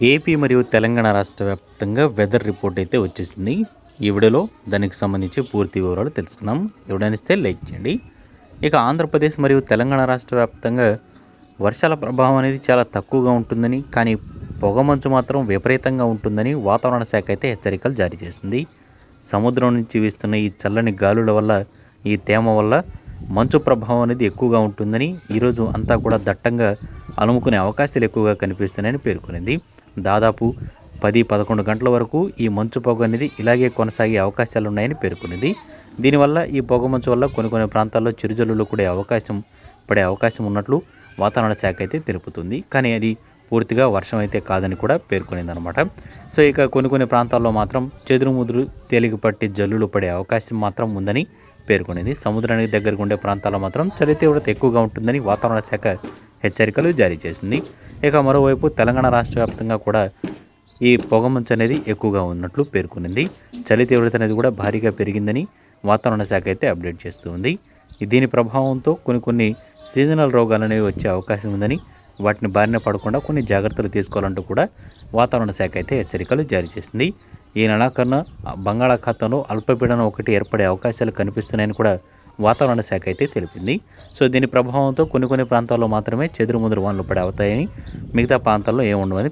AP మరియు తెలంగాణ రాష్ట్ర వ్యాప్తంగా వెదర్ రిపోర్ట్ అయితే వచ్చేసింది. ఈ వీడియోలో దానికి సంబంధించి పూర్తి వివరాలు తెలుసుకుందాం. ఎవడనిస్తే లైక్ చేయండి. ఇక ఆంధ్రప్రదేశ్ మరియు తెలంగాణ రాష్ట్ర వ్యాప్తంగా వర్షాల ప్రభావం అనేది చాలా తక్కువగా ఉంటుందని, కానీ పొగమంచు మాత్రం విపరీతంగా ఉంటుందని వాతావరణ శాఖ అయితే హెచ్చరికలు జారీ చేసింది. సముద్రం నుంచి వీస్తున్న ఈ చల్లని గాలుల వల్ల, ఈ తేమ వల్ల మంచు ప్రభావం అనేది ఎక్కువగా ఉంటుందని, ఈరోజు అంతా కూడా దట్టంగా అలుముకునే అవకాశాలు ఎక్కువగా కనిపిస్తున్నాయని పేర్కొనింది. దాదాపు 10-11 గంటల వరకు ఈ మంచు పొగ అనేది ఇలాగే కొనసాగే అవకాశాలు ఉన్నాయని పేర్కొనింది. దీనివల్ల ఈ పొగ మంచు వల్ల కొన్ని ప్రాంతాల్లో చిరుజల్లులు పడే అవకాశం ఉన్నట్లు వాతావరణ శాఖ అయితే తెలుపుతుంది. కానీ అది పూర్తిగా వర్షం అయితే కాదని కూడా పేర్కొనింది అనమాట. సో ఇక కొన్ని ప్రాంతాల్లో మాత్రం చెదురుముదురు తేలికపట్టి జల్లులు పడే అవకాశం మాత్రం ఉందని పేర్కొనింది. సముద్రానికి దగ్గరకు ఉండే ప్రాంతాల్లో మాత్రం చలి తీవ్రత ఎక్కువగా ఉంటుందని వాతావరణ శాఖ హెచ్చరికలు జారీ చేసింది. ఇక మరోవైపు తెలంగాణ రాష్ట్ర వ్యాప్తంగా కూడా ఈ పొగమంచు అనేది ఎక్కువగా ఉన్నట్లు పేర్కొనింది. చలి తీవ్రత అనేది కూడా భారీగా పెరిగిందని వాతావరణ శాఖ అయితే అప్డేట్ చేస్తూ ఉంది. దీని ప్రభావంతో కొన్ని సీజనల్ రోగాలు అనేవి వచ్చే అవకాశం ఉందని, వాటిని బారిన పడకుండా కొన్ని జాగ్రత్తలు తీసుకోవాలంటూ కూడా వాతావరణ శాఖ అయితే హెచ్చరికలు జారీ చేసింది. ఈ నెలాఖరున బంగాళాఖాతంలో అల్పపీడనం ఒకటి ఏర్పడే అవకాశాలు కనిపిస్తున్నాయని కూడా వాతావరణ శాఖ అయితే తెలిపింది. సో దీని ప్రభావంతో కొన్ని ప్రాంతాల్లో మాత్రమే చెదురుముదురు వానలు పడే అవుతాయని, మిగతా ప్రాంతాల్లో ఏముండవని